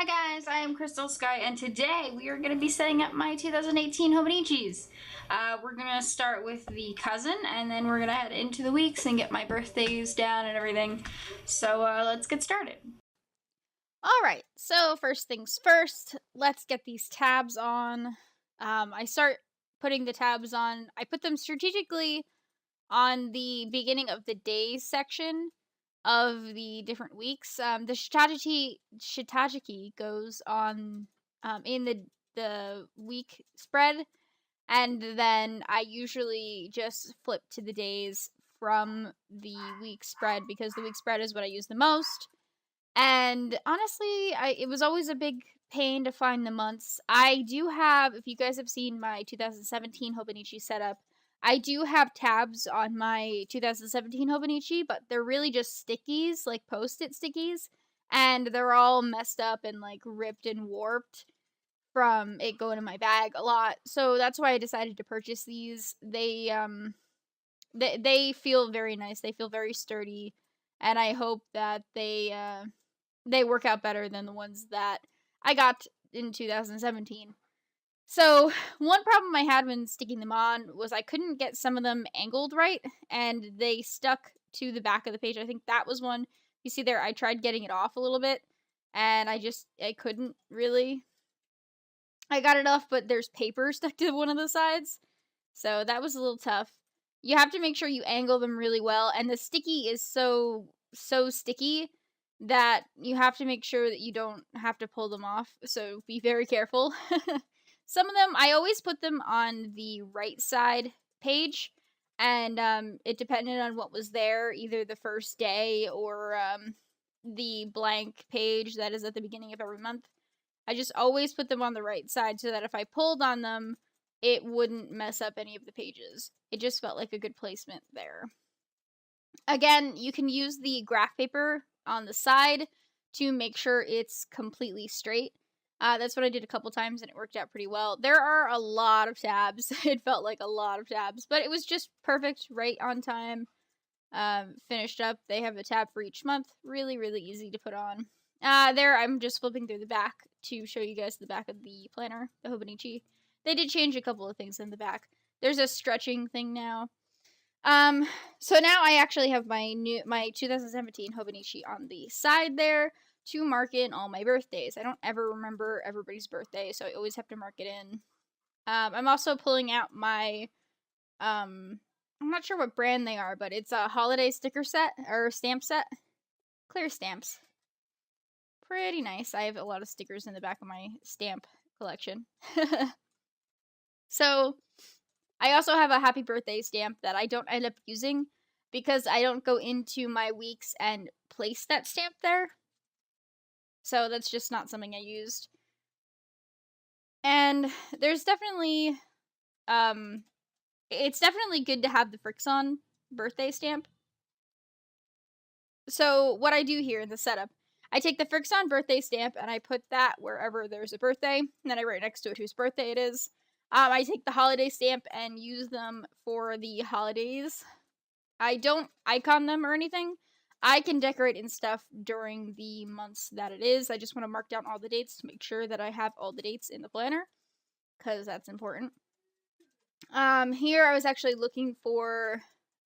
Hi guys, I am Crystal Sky, and today we are going to be setting up my 2018 hobonichis. We're going to start with the cousin, and then we're going to head into the weeks and get my birthdays down and everything. So let's get started. Alright, so first things first, let's get these tabs on. I start putting the tabs on. I put them strategically on the beginning of the days section of the different weeks. The shitajiki goes on in the week spread, and then I usually just flip to the days from the week spread because the week spread is what I use the most. And honestly, it was always a big pain to find the months. I do have, if you guys have seen my 2017 Hobonichi setup, I do have tabs on my 2017 Hobonichi, but they're really just stickies, like post-it stickies, and they're all messed up and like ripped and warped from it going in my bag a lot. So that's why I decided to purchase these. They feel very nice. They feel very sturdy, and I hope that they work out better than the ones that I got in 2017. So, one problem I had when sticking them on was I couldn't get some of them angled right, and they stuck to the back of the page. I think that was one. You see there, I tried getting it off a little bit, and I couldn't really. I got it off, but there's paper stuck to one of the sides, so that was a little tough. You have to make sure you angle them really well, and the sticky is so sticky that you have to make sure that you don't have to pull them off, so be very careful. Some of them, I always put them on the right side page, and it depended on what was there, either the first day or the blank page that is at the beginning of every month. I just always put them on the right side so that if I pulled on them, it wouldn't mess up any of the pages. It just felt like a good placement there. Again, you can use the graph paper on the side to make sure it's completely straight. That's what I did a couple times and it worked out pretty well. There are a lot of tabs. It felt like a lot of tabs, but it was just perfect, right on time. Finished up. They have a tab for each month. Really, really easy to put on. There, I'm just flipping through the back to show you guys the back of the planner, the Hobonichi. They did change a couple of things in the back. There's a stretching thing now. So now I actually have my 2017 Hobonichi on the side there to mark in all my birthdays. I don't ever remember everybody's birthday, so I always have to mark it in. I'm also pulling out my, I'm not sure what brand they are, but it's a holiday sticker set, or stamp set. Clear stamps. Pretty nice. I have a lot of stickers in the back of my stamp collection. So, I also have a happy birthday stamp that I don't end up using because I don't go into my weeks and place that stamp there. So that's just not something I used. And there's definitely it's definitely good to have the Frixon birthday stamp. So what I do here in the setup, I take the Frixon birthday stamp and I put that wherever there's a birthday, and then I write next to it whose birthday it is. I take the holiday stamp and use them for the holidays. I don't icon them or anything. I can decorate and stuff during the months that it is. I just want to mark down all the dates to make sure that I have all the dates in the planner, because that's important. Here I was actually looking for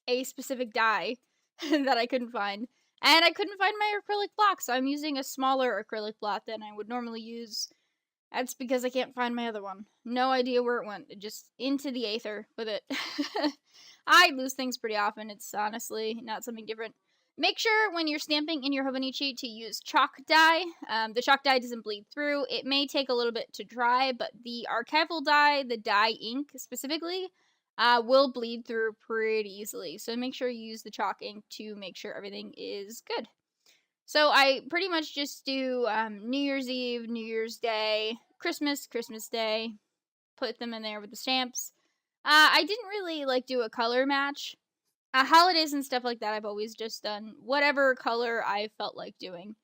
a specific die that I couldn't find. And I couldn't find my acrylic block, so I'm using a smaller acrylic block than I would normally use. That's because I can't find my other one. No idea where it went. Just into the aether with it. I lose things pretty often. It's honestly not something different. Make sure when you're stamping in your Hobonichi to use chalk dye. The chalk dye doesn't bleed through. It may take a little bit to dry, but the archival dye, the dye ink specifically, will bleed through pretty easily. So make sure you use the chalk ink to make sure everything is good. So I pretty much just do New Year's Eve, New Year's Day, Christmas, Christmas Day, put them in there with the stamps. I didn't really do a color match. Holidays and stuff like that, I've always just done whatever color I felt like doing,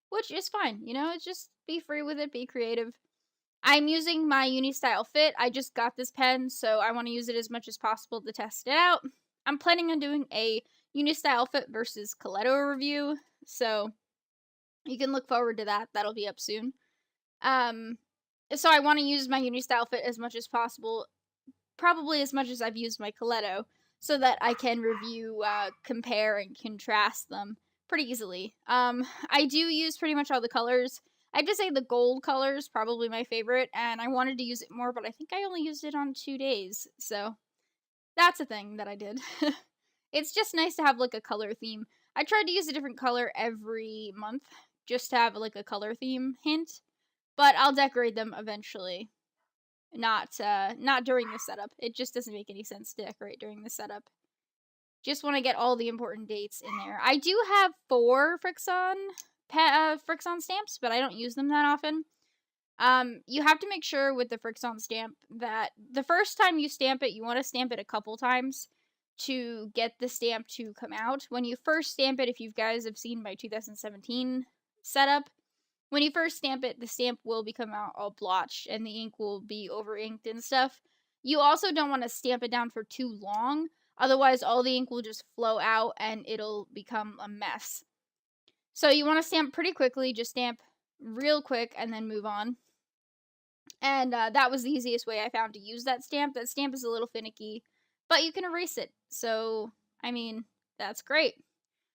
which is fine. It's just be free with it, be creative. I'm using my Uni-Style Fit. I just got this pen, so I want to use it as much as possible to test it out. I'm planning on doing a Uni-Style Fit versus Coletto review, so you can look forward to that. That'll be up soon. So I want to use my uni-style fit as much as possible, probably as much as I've used my Coletto, so that I can review, compare, and contrast them pretty easily. I do use pretty much all the colors. I have to say the gold color is probably my favorite, and I wanted to use it more, but I think I only used it on 2 days, so that's a thing that I did. It's just nice to have, like, a color theme. I tried to use a different color every month, just to have, like, a color theme hint, but I'll decorate them eventually. Not during the setup. It just doesn't make any sense to decorate during the setup. Just want to get all the important dates in there. I do have 4 Frixon stamps, but I don't use them that often. You have to make sure with the Frixon stamp that the first time you stamp it, you want to stamp it a couple times to get the stamp to come out. When you first stamp it, if you guys have seen my 2017 setup, when you first stamp it, the stamp will become out all blotched and the ink will be over inked and stuff. You also don't want to stamp it down for too long, otherwise all the ink will just flow out and it'll become a mess. So you want to stamp pretty quickly, just stamp real quick and then move on. And that was the easiest way I found to use that stamp. That stamp is a little finicky, but you can erase it. So, I mean, that's great.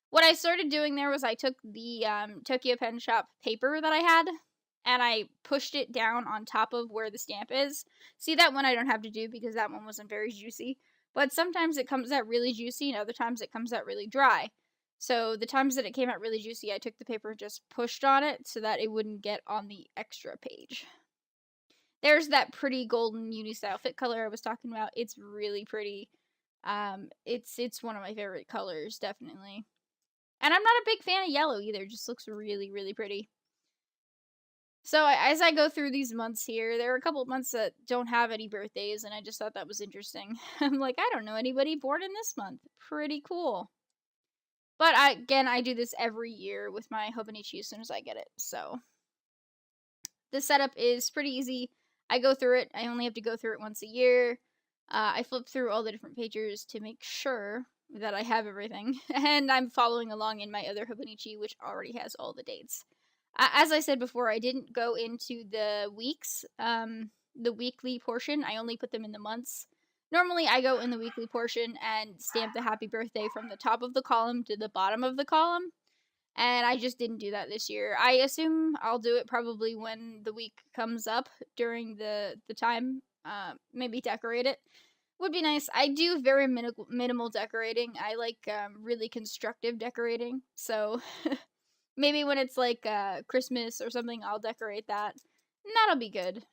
What I started doing there was I took the Tokyo Pen Shop paper that I had, and I pushed it down on top of where the stamp is. See, that one I don't have to do because that one wasn't very juicy. But sometimes it comes out really juicy, and other times it comes out really dry. So the times that it came out really juicy, I took the paper and just pushed on it so that it wouldn't get on the extra page. There's that pretty golden uni-style fit color I was talking about. It's really pretty. It's one of my favorite colors, definitely. And I'm not a big fan of yellow either. It just looks really, really pretty. So as I go through these months here, there are a couple of months that don't have any birthdays, and I just thought that was interesting. I'm like, I don't know anybody born in this month. Pretty cool. But I do this every year with my hobonichi as soon as I get it. So the setup is pretty easy. I go through it. I only have to go through it once a year. I flip through all the different pages to make sure that I have everything. And I'm following along in my other hobonichi, which already has all the dates. As I said before, I didn't go into the weeks, the weekly portion. I only put them in the months. Normally, I go in the weekly portion and stamp the happy birthday from the top of the column to the bottom of the column. And I just didn't do that this year. I assume I'll do it probably when the week comes up during the time. Maybe decorate it. Would be nice. I do very minimal decorating. I like really constructive decorating. So maybe when it's like Christmas or something, I'll decorate that. And that'll be good.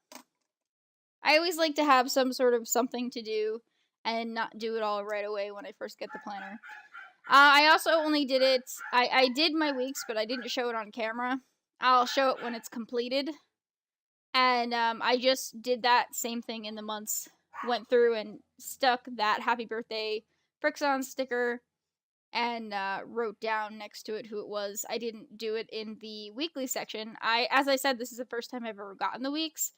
I always like to have some sort of something to do and not do it all right away when I first get the planner. I also only did it, I did my weeks, but I didn't show it on camera. I'll show it when it's completed. And I just did that same thing in the months. Went through and stuck that happy birthday Frixon sticker and wrote down next to it who it was. I didn't do it in the weekly section. As I said, this is the first time I've ever gotten the weeks.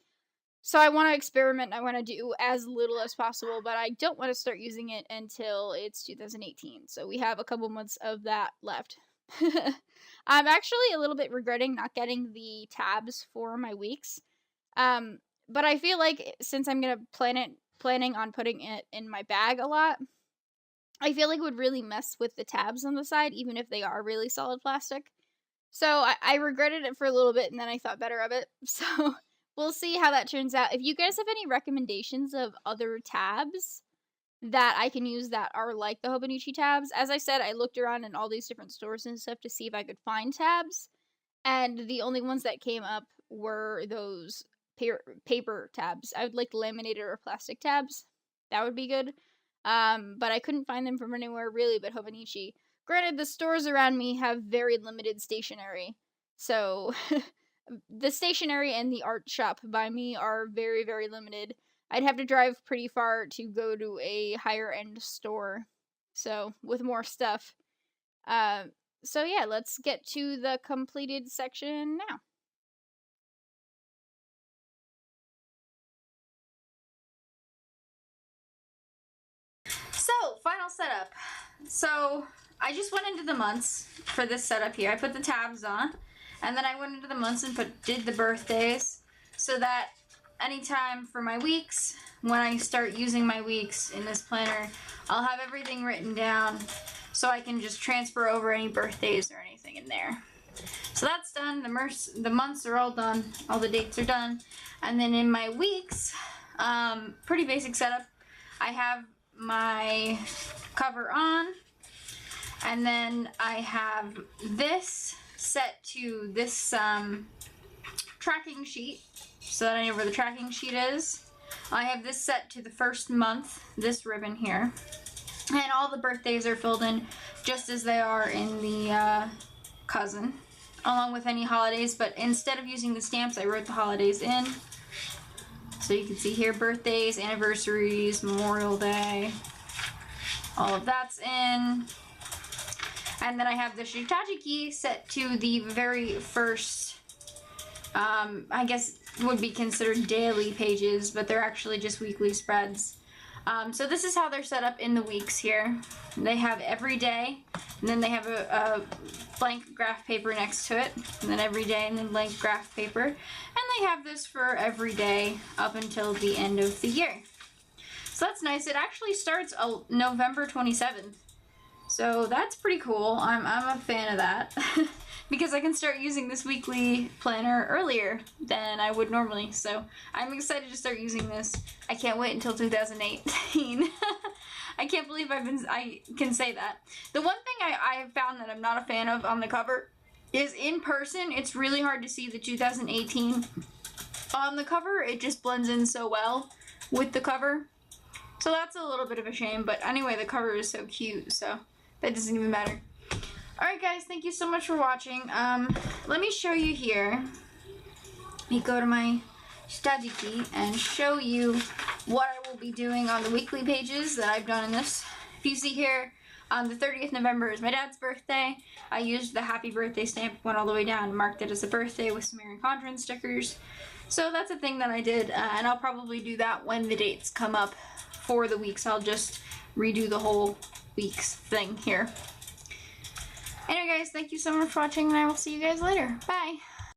So I want to experiment. I want to do as little as possible, but I don't want to start using it until it's 2018. So we have a couple months of that left. I'm actually a little bit regretting not getting the tabs for my weeks. But I feel like since I'm gonna planning on putting it in my bag a lot, I feel like it would really mess with the tabs on the side, even if they are really solid plastic. So I regretted it for a little bit, and then I thought better of it. So we'll see how that turns out. If you guys have any recommendations of other tabs that I can use that are like the hobonichi tabs, as I said, I looked around in all these different stores and stuff to see if I could find tabs, and the only ones that came up were those paper tabs. I would like laminated or plastic tabs. That would be good. But I couldn't find them from anywhere really but hobonichi. Granted, the stores around me have very limited stationery. So the stationery and the art shop by me are very, very limited. I'd have to drive pretty far to go to a higher end store. So with more stuff. So yeah, let's get to the completed section now. So, final setup. So, I just went into the months for this setup here. I put the tabs on, and then I went into the months and did the birthdays. so that anytime for my weeks, when I start using my weeks in this planner, I'll have everything written down so I can just transfer over any birthdays or anything in there. So that's done. The months are all done. All the dates are done. And then in my weeks, pretty basic setup. I have my cover on, and then I have this set to this tracking sheet, so that I know where the tracking sheet is. I have this set to the first month, this ribbon here, and all the birthdays are filled in just as they are in the cousin, along with any holidays, but instead of using the stamps, I wrote the holidays in. So you can see here, birthdays, anniversaries, Memorial Day, all of that's in. And then I have the Shitajiki set to the very first, I guess would be considered daily pages, but they're actually just weekly spreads. So this is how they're set up in the weeks here. They have every day, and then they have a blank graph paper next to it, and then every day, and then blank graph paper. And they have this for every day up until the end of the year. So that's nice. It actually starts November 27th. So that's pretty cool. I'm a fan of that. Because I can start using this weekly planner earlier than I would normally. So I'm excited to start using this. I can't wait until 2018. I can't believe I can say that. The one thing I have found that I'm not a fan of on the cover is in person, it's really hard to see the 2018 on the cover. It just blends in so well with the cover. So that's a little bit of a shame. But anyway, the cover is so cute, so that doesn't even matter. Alright guys, thank you so much for watching. Let me show you here. Let me go to my Shitajiki and show you what I will be doing on the weekly pages that I've done in this. If you see here, on the 30th November is my dad's birthday. I used the happy birthday stamp, went all the way down and marked it as a birthday with some Erin Condren stickers. So that's a thing that I did, and I'll probably do that when the dates come up for the weeks. I'll just redo the whole weeks thing here. Anyway guys, thank you so much for watching, and I will see you guys later. Bye!